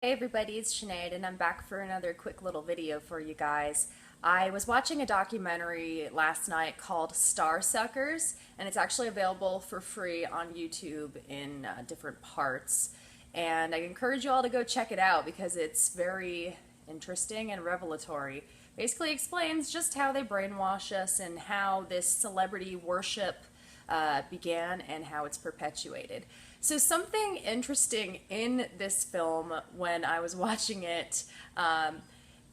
Hey everybody, it's Sinead and I'm back for another quick little video for you guys. I was watching a documentary last night called Star Suckers, and it's actually available for free on YouTube in different parts. And I encourage you all to go check it out because it's very interesting and revelatory. Basically explains just how they brainwash us and how this celebrity worship began and how it's perpetuated. So something interesting in this film when I was watching it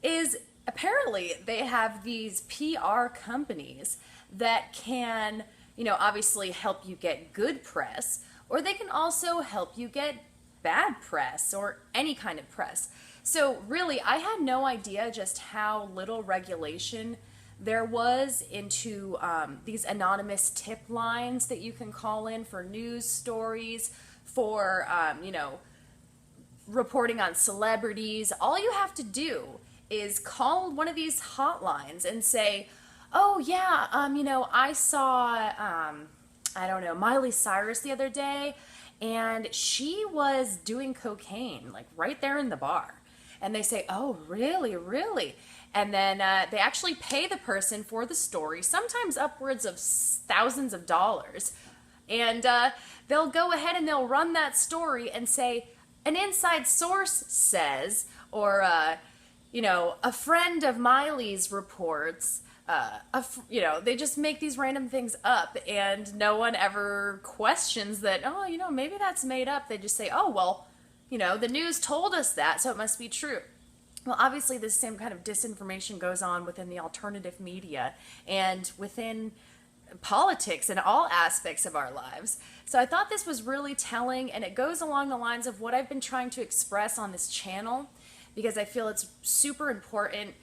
is apparently they have these PR companies that can, obviously help you get good press, or they can also help you get bad press or any kind of press. So really, I had no idea just how little regulation there was into these anonymous tip lines that you can call in for news stories, for, reporting on celebrities. All you have to do is call one of these hotlines and say, oh, yeah, I saw, I don't know, Miley Cyrus the other day, and she was doing cocaine, like right there in the bar. And they say, oh, really, really? And then they actually pay the person for the story, sometimes upwards of thousands of dollars. And they'll go ahead and they'll run that story and say, an inside source says, or, a friend of Miley's reports. They just make these random things up, and no one ever questions that, oh, maybe that's made up. They just say, oh, well, the news told us that, so it must be true. Well, obviously, this same kind of disinformation goes on within the alternative media and within politics and all aspects of our lives. So I thought this was really telling, and it goes along the lines of what I've been trying to express on this channel because I feel it's super important.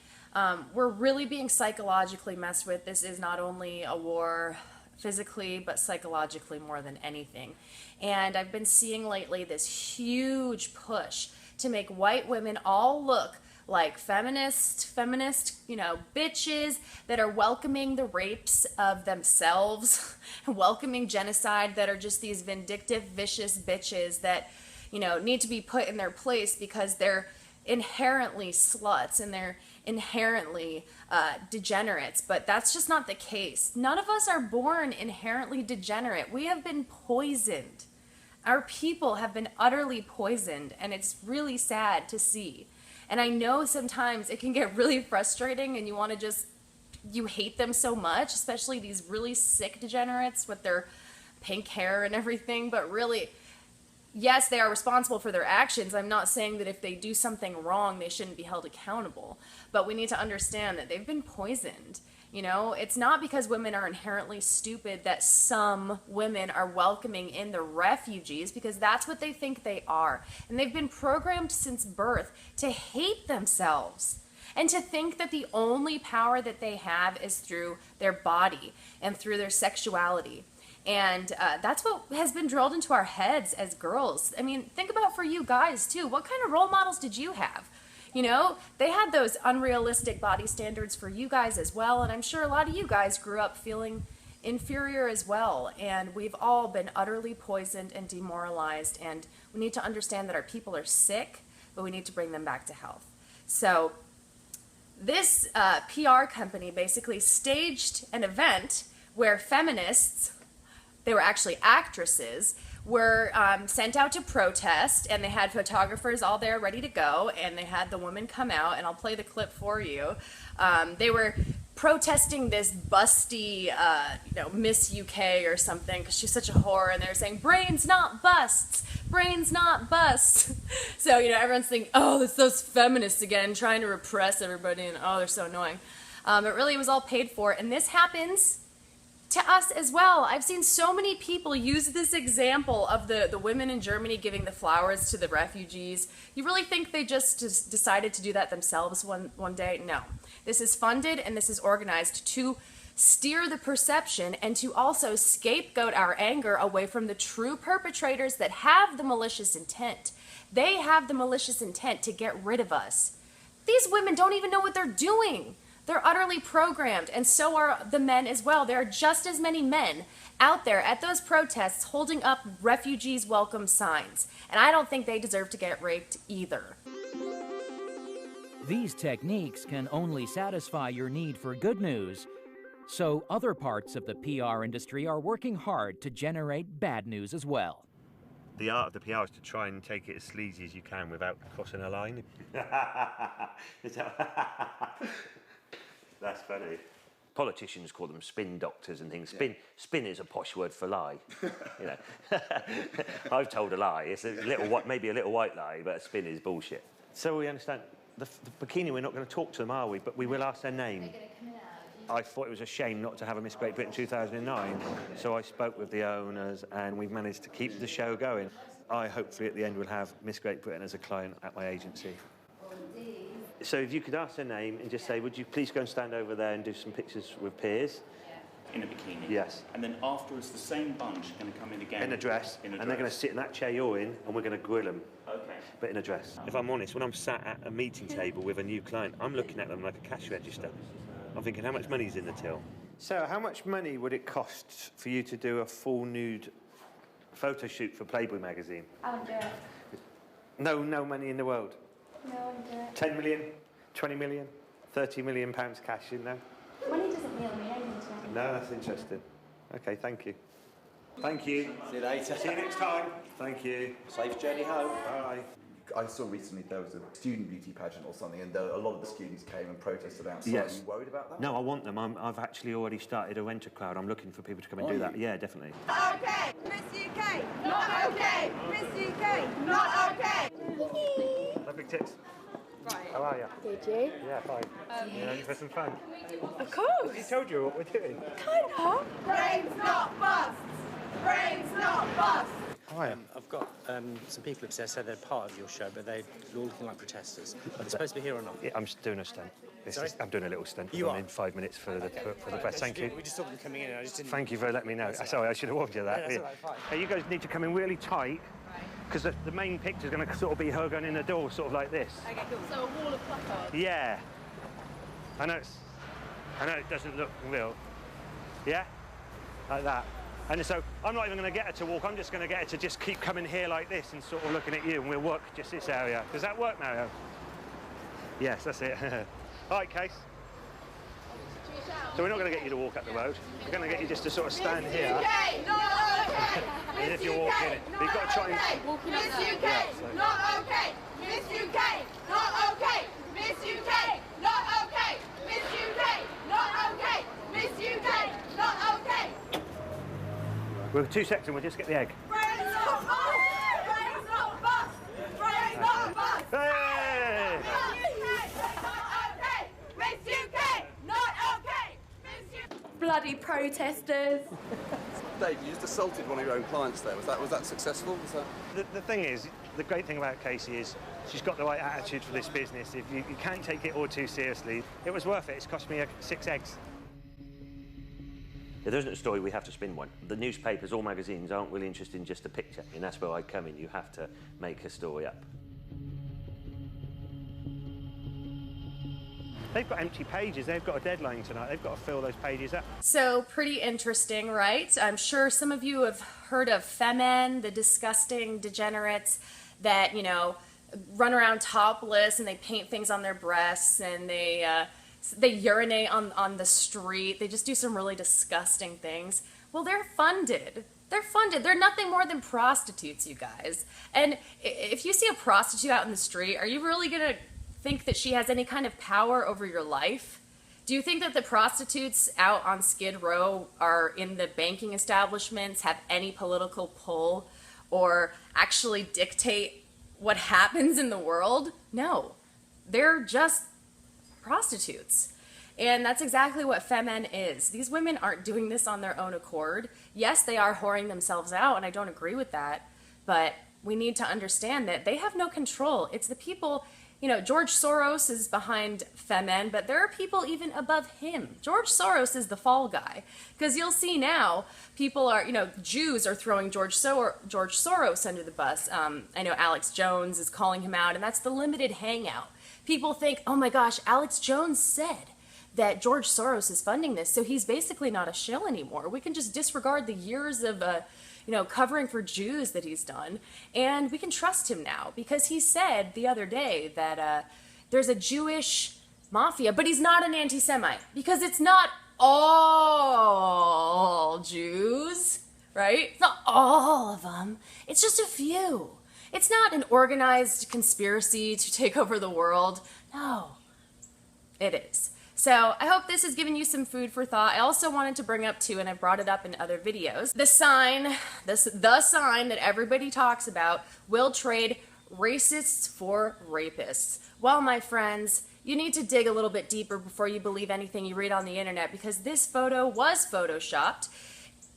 We're really being psychologically messed with. This is not only a war physically, but psychologically more than anything. And I've been seeing lately this huge push to make white women all look like feminist, bitches that are welcoming the rapes of themselves, welcoming genocide, that are just these vindictive, vicious bitches that, need to be put in their place because they're inherently sluts and they're inherently degenerates. But that's just not the case. None of us are born inherently degenerate. We have been poisoned. Our people have been utterly poisoned, and it's really sad to see. And I know sometimes it can get really frustrating and you hate them so much, especially these really sick degenerates with their pink hair and everything. But really, yes, they are responsible for their actions. I'm not saying that if they do something wrong, they shouldn't be held accountable. But we need to understand that they've been poisoned. It's not because women are inherently stupid that some women are welcoming in the refugees, because that's what they think they are. And they've been programmed since birth to hate themselves and to think that the only power that they have is through their body and through their sexuality. And that's what has been drilled into our heads as girls. I mean, think about for you guys too. What kind of role models did you have? They had those unrealistic body standards for you guys as well, and I'm sure a lot of you guys grew up feeling inferior as well, and we've all been utterly poisoned and demoralized, and we need to understand that our people are sick, but we need to bring them back to health. So this PR company basically staged an event where feminists, they were actually actresses, were sent out to protest, and they had photographers all there ready to go, and they had the woman come out, and I'll play the clip for you. They were protesting this busty, Miss UK or something, because she's such a whore, and they were saying, brains not busts, brains not busts. So, everyone's thinking, oh, it's those feminists again, trying to repress everybody, and oh, they're so annoying. It really was all paid for, and this happens to us as well. I've seen so many people use this example of the women in Germany giving the flowers to the refugees. You really think they just decided to do that themselves one day? No. This is funded and this is organized to steer the perception and to also scapegoat our anger away from the true perpetrators that have the malicious intent. They have the malicious intent to get rid of us. These women don't even know what they're doing. They're utterly programmed, and so are the men as well. There are just as many men out there at those protests holding up refugees welcome signs, and I don't think they deserve to get raped either. These techniques can only satisfy your need for good news, so other parts of the PR industry are working hard to generate bad news as well. The art of the PR is to try and take it as sleazy as you can without crossing a line. That's funny. Politicians call them spin doctors and things. Spin is a posh word for lie. You know, I've told a lie. It's a little, maybe a little white lie, but a spin is bullshit. So we understand the bikini. We're not going to talk to them, are we? But we will ask their name. I thought it was a shame not to have a Miss Great Britain 2009, so I spoke with the owners and we've managed to keep the show going. I hopefully at the end will have Miss Great Britain as a client at my agency. So if you could ask their name and just say, would you please go and stand over there and do some pictures with Piers? In a bikini? Yes. And then afterwards the same bunch are going to come in again? In a dress, and they're going to sit in that chair you're in and we're going to grill them. Okay. But in a dress. If I'm honest, when I'm sat at a meeting table with a new client, I'm looking at them like a cash register. I'm thinking, how much money's in the till? So, how much money would it cost for you to do a full nude photo shoot for Playboy magazine? I wouldn't do it. No money in the world? No, I wouldn't do it. 10 million? 20 million? 30 million pounds cash in there? Money doesn't really mean anything to me. No, that's interesting. Okay, thank you. Thank you. See you later. See you next time. Thank you. Safe journey home. Bye. I saw recently there was a student beauty pageant or something, and a lot of the students came and protested outside. Yes. Are you worried about that? No, I want them. I've actually already started a renter crowd. I'm looking for people to come and do that. Yeah, definitely. Okay, Miss UK, not okay. Miss UK, not okay. No big tits. Right. How are you? Did you? Yeah, fine. You ready for some fun? Of course. He told you what we're doing. Kind of. Brains not busts. Brains not busts. Hi. I've got some people upstairs said they're part of your show, but they're all looking like protesters. Are they supposed to be here or not? Yeah, I'm just doing a stunt. Sorry? I'm doing a little stunt. You I'm are? in 5 minutes for the press. Thank you. We just saw them coming in and I just didn't... Thank you for letting me know. Sorry, I should have warned you that. No, that's all right, fine. Hey, you guys need to come in really tight, because the main picture is going to sort of be her going in the door, sort of like this. Okay, cool. So a wall of placards. Yeah. I know it doesn't look real. Yeah? Like that. And so I'm not even going to get her to walk, I'm just going to get her to just keep coming here like this and sort of looking at you, and we'll work just this area. Does that work, Mario? Yes, that's it. All right, Case. So we're not going to get you to walk up the road. We're going to get you just to sort of stand here. UK, not okay. And if you're walking, you've got to try and... Miss UK, not okay. Miss UK, not okay. Miss UK, not okay. Miss UK, not okay. Miss UK, not okay. We're 2 seconds and we'll just get the egg. Brains not bust. Brains not bust. Brains not bust. Hey! Miss UK, not okay. Miss UK. Bloody protesters. Dave, you just assaulted one of your own clients there. Was that successful? The thing is, the great thing about Casey is she's got the right attitude for this business. If you can't take it all too seriously, it was worth it. It's cost me 6 eggs. If there isn't a story, we have to spin one. The newspapers or magazines aren't really interested in just a picture, and that's where I come in. You have to make a story up. They've got empty pages. They've got a deadline tonight. They've got to fill those pages up. So pretty interesting, right? I'm sure some of you have heard of Femen, the disgusting degenerates that, you know, run around topless and they paint things on their breasts and they urinate on the street. They just do some really disgusting things. Well, they're funded. They're funded. They're nothing more than prostitutes, you guys. And if you see a prostitute out in the street, are you really going to think that she has any kind of power over your life? Do you think that the prostitutes out on Skid Row are in the banking establishments, have any political pull, or actually dictate what happens in the world? No. They're just prostitutes. And that's exactly what Femen is. These women aren't doing this on their own accord. Yes, they are whoring themselves out, and I don't agree with that, but we need to understand that they have no control. It's the people, you know, George Soros is behind Femen, but there are people even above him. George Soros is the fall guy, because you'll see now people are, you know, Jews are throwing George Soros under the bus. I know Alex Jones is calling him out, and that's the limited hangout. People think, oh my gosh, Alex Jones said that George Soros is funding this, so he's basically not a shill anymore. We can just disregard the years of, covering for Jews that he's done. And we can trust him now because he said the other day that there's a Jewish mafia, but he's not an anti-Semite because it's not all Jews, right? It's not all of them. It's just a few. It's not an organized conspiracy to take over the world. No, it is. So I hope this has given you some food for thought. I also wanted to bring up too, and I brought it up in other videos, the sign that everybody talks about, will trade racists for rapists. Well, my friends, you need to dig a little bit deeper before you believe anything you read on the internet because this photo was photoshopped.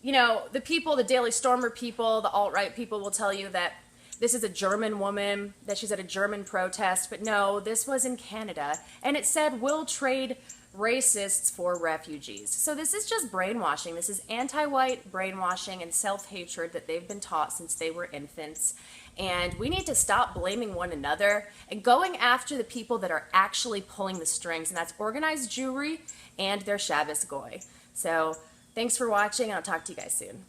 The people, the Daily Stormer people, the alt-right people will tell you that this is a German woman, that she's at a German protest, but no, this was in Canada, and it said, we'll trade racists for refugees. So this is just brainwashing. This is anti-white brainwashing and self-hatred that they've been taught since they were infants, and we need to stop blaming one another and going after the people that are actually pulling the strings, and that's organized Jewry and their Shabbos Goy. So thanks for watching, and I'll talk to you guys soon.